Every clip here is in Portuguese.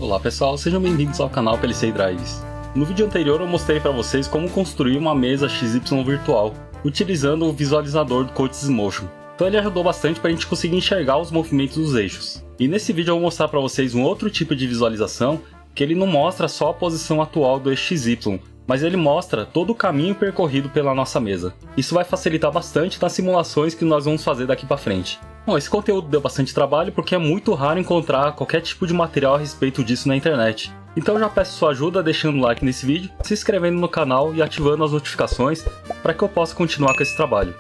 Olá pessoal, sejam bem-vindos ao canal PLC Drives. No vídeo anterior eu mostrei para vocês como construir uma mesa XY virtual, utilizando o visualizador do CodeSysMotion. Então ele ajudou bastante para a gente conseguir enxergar os movimentos dos eixos. E nesse vídeo eu vou mostrar para vocês um outro tipo de visualização, que ele não mostra só a posição atual do eixo XY, mas ele mostra todo o caminho percorrido pela nossa mesa. Isso vai facilitar bastante nas simulações que nós vamos fazer daqui para frente. Bom, esse conteúdo deu bastante trabalho porque é muito raro encontrar qualquer tipo de material a respeito disso na internet. Então eu já peço sua ajuda deixando o like nesse vídeo, se inscrevendo no canal e ativando as notificações para que eu possa continuar com esse trabalho.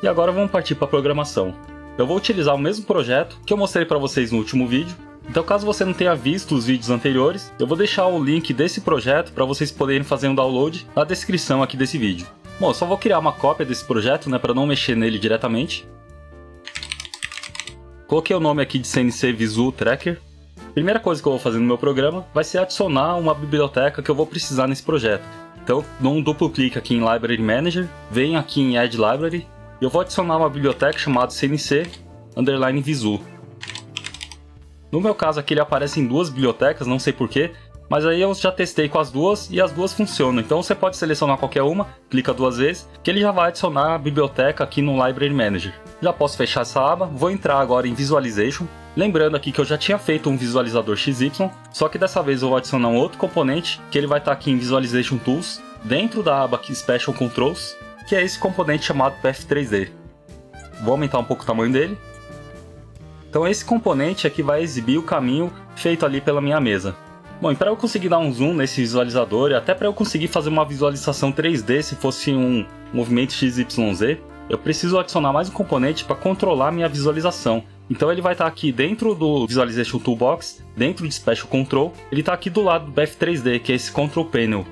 E agora vamos partir para a programação. Eu vou utilizar o mesmo projeto que eu mostrei para vocês no último vídeo. Então caso você não tenha visto os vídeos anteriores, eu vou deixar o link desse projeto para vocês poderem fazer um download na descrição aqui desse vídeo. Bom, eu só vou criar uma cópia desse projeto, para não mexer nele diretamente. Coloquei o nome aqui de CNC Visual Tracker. Primeira coisa que eu vou fazer no meu programa vai ser adicionar uma biblioteca que eu vou precisar nesse projeto. Então dou um duplo clique aqui em Library Manager, venho aqui em Add Library e eu vou adicionar uma biblioteca chamada CNC_Visual. No meu caso aqui ele aparece em duas bibliotecas, não sei porquê, mas aí eu já testei com as duas e as duas funcionam. Então você pode selecionar qualquer uma, clica duas vezes, que ele já vai adicionar a biblioteca aqui no Library Manager. Já posso fechar essa aba, vou entrar agora em Visualization. Lembrando aqui que eu já tinha feito um visualizador XY, só que dessa vez eu vou adicionar um outro componente, que ele vai estar aqui em Visualization Tools, dentro da aba aqui Special Controls, que é esse componente chamado Path3D. Vou aumentar um pouco o tamanho dele. Então esse componente aqui vai exibir o caminho feito ali pela minha mesa. Bom, e para eu conseguir dar um zoom nesse visualizador, e até para eu conseguir fazer uma visualização 3D se fosse um movimento XYZ, eu preciso adicionar mais um componente para controlar minha visualização. Então ele vai estar aqui dentro do Visualization Toolbox, dentro de Special Control, ele está aqui do lado do Path3D, que é esse Control Panel.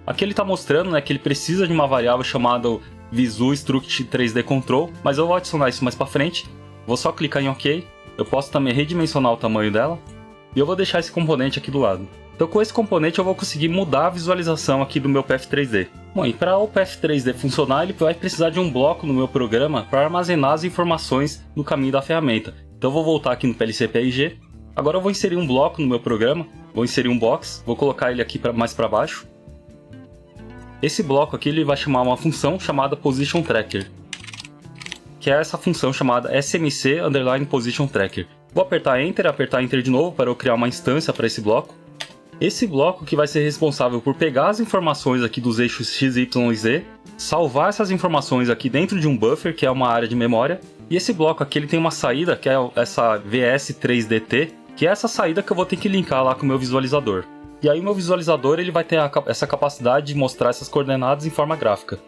Aqui ele está mostrando, que ele precisa de uma variável chamada Visual Struct 3D Control, mas eu vou adicionar isso mais para frente. Vou só clicar em OK, eu posso também redimensionar o tamanho dela, e eu vou deixar esse componente aqui do lado. Então com esse componente eu vou conseguir mudar a visualização aqui do meu Path3D. Bom, e para o Path3D funcionar, ele vai precisar de um bloco no meu programa para armazenar as informações no caminho da ferramenta. Então eu vou voltar aqui no PLC PRG. Agora eu vou inserir um bloco no meu programa, vou inserir um box, vou colocar ele aqui mais para baixo. Esse bloco aqui ele vai chamar uma função chamada Position Tracker, que é essa função chamada SMC_Position Tracker. Vou apertar Enter de novo para eu criar uma instância para esse bloco. Esse bloco que vai ser responsável por pegar as informações aqui dos eixos X, Y e Z, salvar essas informações aqui dentro de um buffer, que é uma área de memória, e esse bloco aqui ele tem uma saída, que é essa VS3DT, que é essa saída que eu vou ter que linkar lá com o meu visualizador. E aí o meu visualizador ele vai ter essa capacidade de mostrar essas coordenadas em forma gráfica.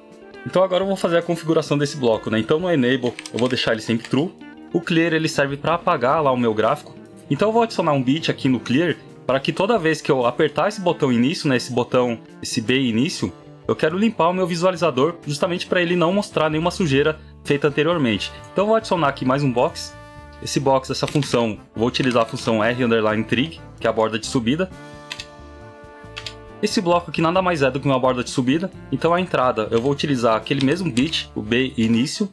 Então agora eu vou fazer a configuração desse bloco, Então no Enable eu vou deixar ele sempre True. O Clear ele serve para apagar lá o meu gráfico. Então eu vou adicionar um bit aqui no Clear, para que toda vez que eu apertar esse botão início, esse B início, eu quero limpar o meu visualizador, justamente para ele não mostrar nenhuma sujeira feita anteriormente. Então eu vou adicionar aqui mais um box. Esse box, essa função, vou utilizar a função R_trig, que é a borda de subida. Esse bloco aqui nada mais é do que uma borda de subida, então a entrada eu vou utilizar aquele mesmo bit, o B início,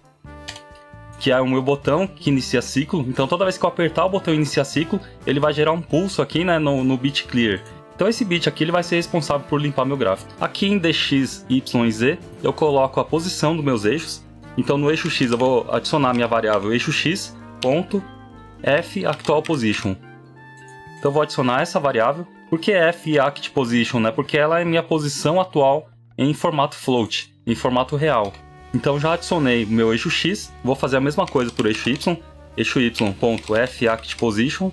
que é o meu botão que inicia ciclo. Então toda vez que eu apertar o botão iniciar ciclo, ele vai gerar um pulso aqui no bit clear. Então esse bit aqui ele vai ser responsável por limpar meu gráfico. Aqui em DX, Y e Z eu coloco a posição dos meus eixos. Então no eixo X eu vou adicionar minha variável eixo X ponto F actual position. Então eu vou adicionar essa variável. Por que F act position? Porque ela é minha posição atual em formato float, em formato real. Então já adicionei o meu eixo X, vou fazer a mesma coisa para o eixo y.FActPosition.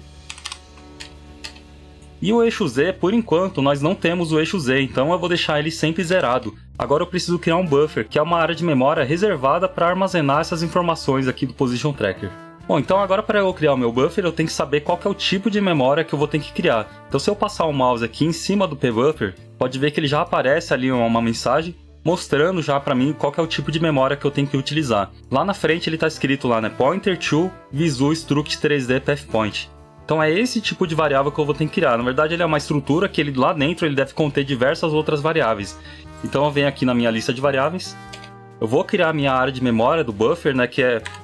E o eixo Z, por enquanto, nós não temos o eixo Z, então eu vou deixar ele sempre zerado. Agora eu preciso criar um buffer, que é uma área de memória reservada para armazenar essas informações aqui do Position Tracker. Bom, então agora para eu criar o meu buffer, eu tenho que saber qual que é o tipo de memória que eu vou ter que criar. Então se eu passar o mouse aqui em cima do pbuffer, pode ver que ele já aparece ali uma mensagem, mostrando já para mim qual que é o tipo de memória que eu tenho que utilizar. Lá na frente ele está escrito lá, Pointer to Visual Struct 3D Pathpoint. Então é esse tipo de variável que eu vou ter que criar. Na verdade ele é uma estrutura que lá dentro ele deve conter diversas outras variáveis. Então eu venho aqui na minha lista de variáveis, eu vou criar a minha área de memória do buffer,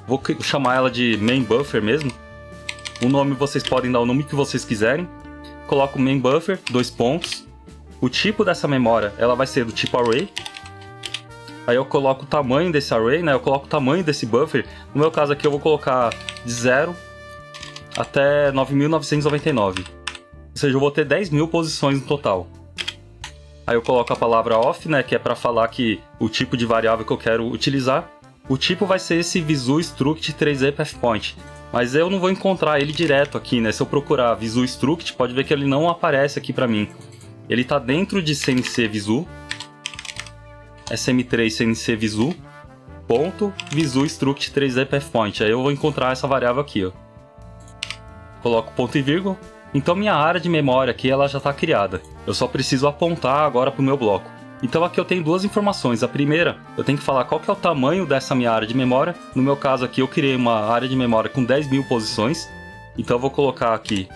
vou chamar ela de main buffer mesmo. O nome vocês podem dar o nome que vocês quiserem. coloco main buffer, 2 pontos. O tipo dessa memória, ela vai ser do tipo array. Aí eu coloco o tamanho desse array, né? Eu coloco o tamanho desse buffer. No meu caso aqui eu vou colocar de 0 até 9.999. Ou seja, eu vou ter 10.000 posições no total. Aí eu coloco a palavra off, né? Que é para falar que o tipo de variável que eu quero utilizar. O tipo vai ser esse visu struct 3D pathpoint. Mas eu não vou encontrar ele direto aqui, né? Se eu procurar visu struct, pode ver que ele não aparece aqui para mim. Ele está dentro de CNC visu. sm3 cnc visu. Ponto visu struct 3D pathpoint. Aí eu vou encontrar essa variável aqui, ó. Coloco ponto e vírgula. Então minha área de memória aqui ela já está criada. Eu só preciso apontar agora para o meu bloco. Então aqui eu tenho duas informações. A primeira, eu tenho que falar qual que é o tamanho dessa minha área de memória. No meu caso aqui eu criei uma área de memória com 10.000 posições. Então eu vou colocar aqui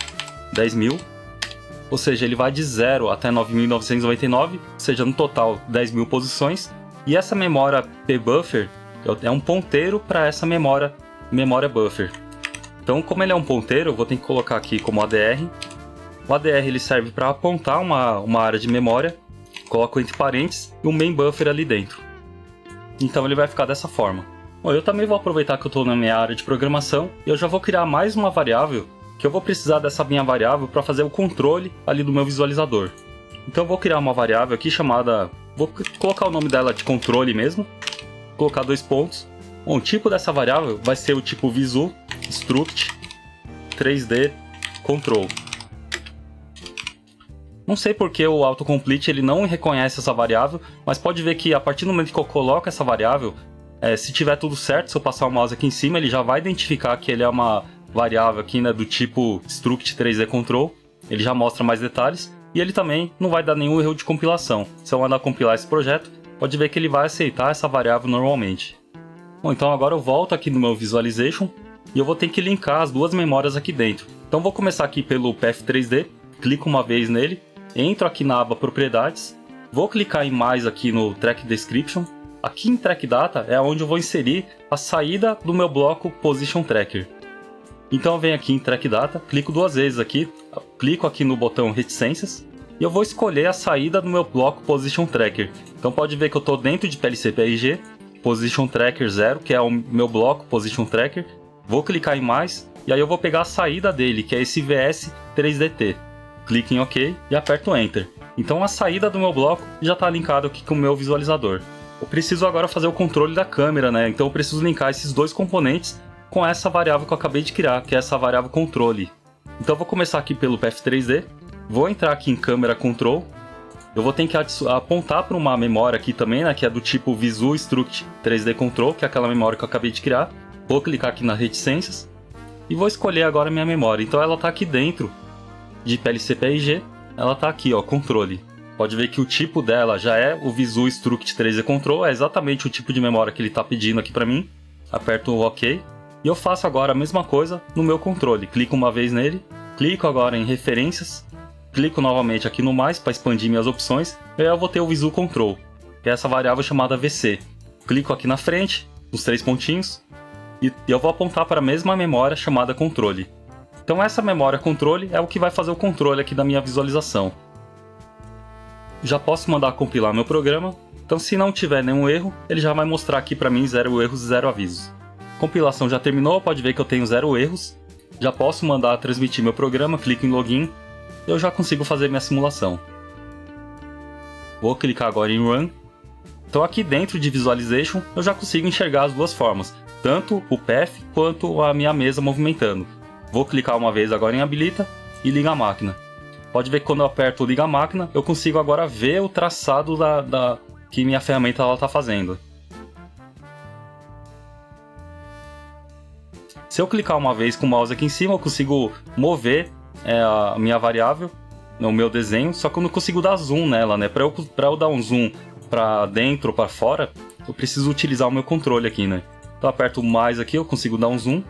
10.000. Ou seja, ele vai de 0 até 9.999. Ou seja, no total 10.000 posições. E essa memória pbuffer é um ponteiro para essa memória buffer. Então, como ele é um ponteiro, eu vou ter que colocar aqui como ADR. O ADR ele serve para apontar uma área de memória. Coloco entre parênteses e um main buffer ali dentro. Então ele vai ficar dessa forma. Bom, eu também vou aproveitar que eu estou na minha área de programação e eu já vou criar mais uma variável que eu vou precisar dessa minha variável para fazer o controle ali do meu visualizador. Então eu vou criar uma variável aqui chamada... Vou colocar o nome dela de controle mesmo. Colocar 2 pontos. Bom, o tipo dessa variável vai ser o tipo visu struct 3D control. Não sei porque o autocomplete ele não reconhece essa variável, mas pode ver que a partir do momento que eu coloco essa variável, se tiver tudo certo, se eu passar o mouse aqui em cima, ele já vai identificar que ele é uma variável aqui, né, do tipo struct 3D control. Ele já mostra mais detalhes e ele também não vai dar nenhum erro de compilação. Se eu mandar compilar esse projeto, pode ver que ele vai aceitar essa variável normalmente. Bom, então agora eu volto aqui no meu visualization e eu vou ter que linkar as duas memórias aqui dentro. Então vou começar aqui pelo Path 3D, clico uma vez nele. Entro aqui na aba Propriedades, vou clicar em mais aqui no Track Description. Aqui em Track Data é onde eu vou inserir a saída do meu bloco Position Tracker. Então eu venho aqui em Track Data, clico 2 vezes aqui, clico aqui no botão Reticências e eu vou escolher a saída do meu bloco Position Tracker. Então pode ver que eu estou dentro de PLC PRG, Position Tracker 0, que é o meu bloco Position Tracker. Vou clicar em mais e aí eu vou pegar a saída dele, que é esse VS 3DT. Clique em OK e aperto Enter. Então a saída do meu bloco já está linkado aqui com o meu visualizador. Eu preciso agora fazer o controle da câmera, né? Então eu preciso linkar esses dois componentes com essa variável que eu acabei de criar, que é essa variável controle. Então eu vou começar aqui pelo Path 3D, vou entrar aqui em câmera control, eu vou ter que apontar para uma memória aqui também, né? Que é do tipo visu struct 3D control, que é aquela memória que eu acabei de criar. Vou clicar aqui na reticências e vou escolher agora a minha memória. Então ela está aqui dentro de PLC PRG, ela está aqui, ó, controle. Pode ver que o tipo dela já é o visu struct 3D control, é exatamente o tipo de memória que ele está pedindo aqui para mim. Aperto o OK e eu faço agora a mesma coisa no meu controle. Clico uma vez nele, clico agora em referências, clico novamente aqui no mais para expandir minhas opções e aí eu vou ter o visu control, que é essa variável chamada VC. Clico aqui na frente, nos 3 pontinhos, e eu vou apontar para a mesma memória chamada controle. Então essa memória controle é o que vai fazer o controle aqui da minha visualização. Já posso mandar compilar meu programa, então se não tiver nenhum erro, ele já vai mostrar aqui para mim 0 erros e 0 avisos. Compilação já terminou, pode ver que eu tenho 0 erros. Já posso mandar transmitir meu programa, clico em login, e eu já consigo fazer minha simulação. Vou clicar agora em Run. Então aqui dentro de Visualization eu já consigo enxergar as duas formas, tanto o path quanto a minha mesa movimentando. Vou clicar uma vez agora em Habilita e Liga a Máquina. Pode ver que quando eu aperto o Liga a Máquina, eu consigo agora ver o traçado que minha ferramenta está fazendo. Se eu clicar uma vez com o mouse aqui em cima, eu consigo mover a minha variável, o meu desenho, só que eu não consigo dar zoom nela, né? Para eu dar um zoom para dentro ou para fora, eu preciso utilizar o meu controle aqui, né? Então eu aperto mais aqui, eu consigo dar um zoom.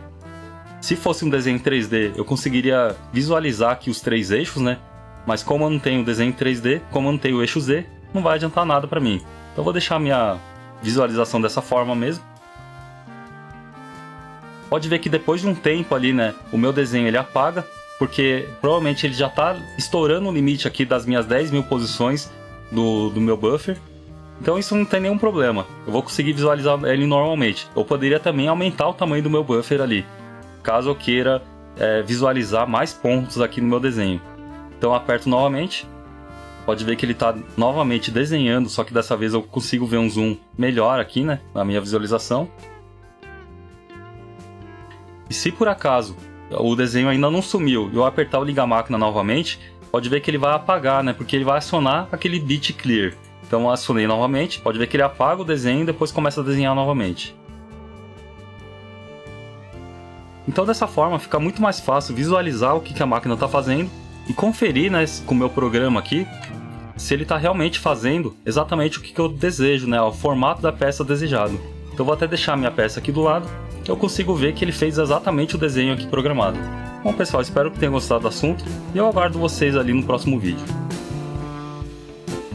Se fosse um desenho 3D, eu conseguiria visualizar aqui os 3 eixos, né? Mas como eu não tenho desenho 3D, como eu não tenho o eixo Z, não vai adiantar nada para mim. Então eu vou deixar a minha visualização dessa forma mesmo. Pode ver que depois de um tempo ali, né, o meu desenho ele apaga, porque provavelmente ele já está estourando o limite aqui das minhas 10.000 posições do meu buffer. Então isso não tem nenhum problema, eu vou conseguir visualizar ele normalmente. Eu poderia também aumentar o tamanho do meu buffer ali, caso eu queira visualizar mais pontos aqui no meu desenho. Então eu aperto novamente, pode ver que ele está novamente desenhando, só que dessa vez eu consigo ver um zoom melhor aqui, né, na minha visualização. E se por acaso o desenho ainda não sumiu e eu apertar o liga máquina novamente, pode ver que ele vai apagar, né, porque ele vai acionar aquele bit clear. Então eu acionei novamente, pode ver que ele apaga o desenho e depois começa a desenhar novamente. Então dessa forma fica muito mais fácil visualizar o que a máquina está fazendo e conferir, né, com o meu programa aqui, se ele está realmente fazendo exatamente o que eu desejo, né, o formato da peça desejado. Então eu vou até deixar a minha peça aqui do lado, eu consigo ver que ele fez exatamente o desenho aqui programado. Bom pessoal, espero que tenham gostado do assunto e eu aguardo vocês ali no próximo vídeo.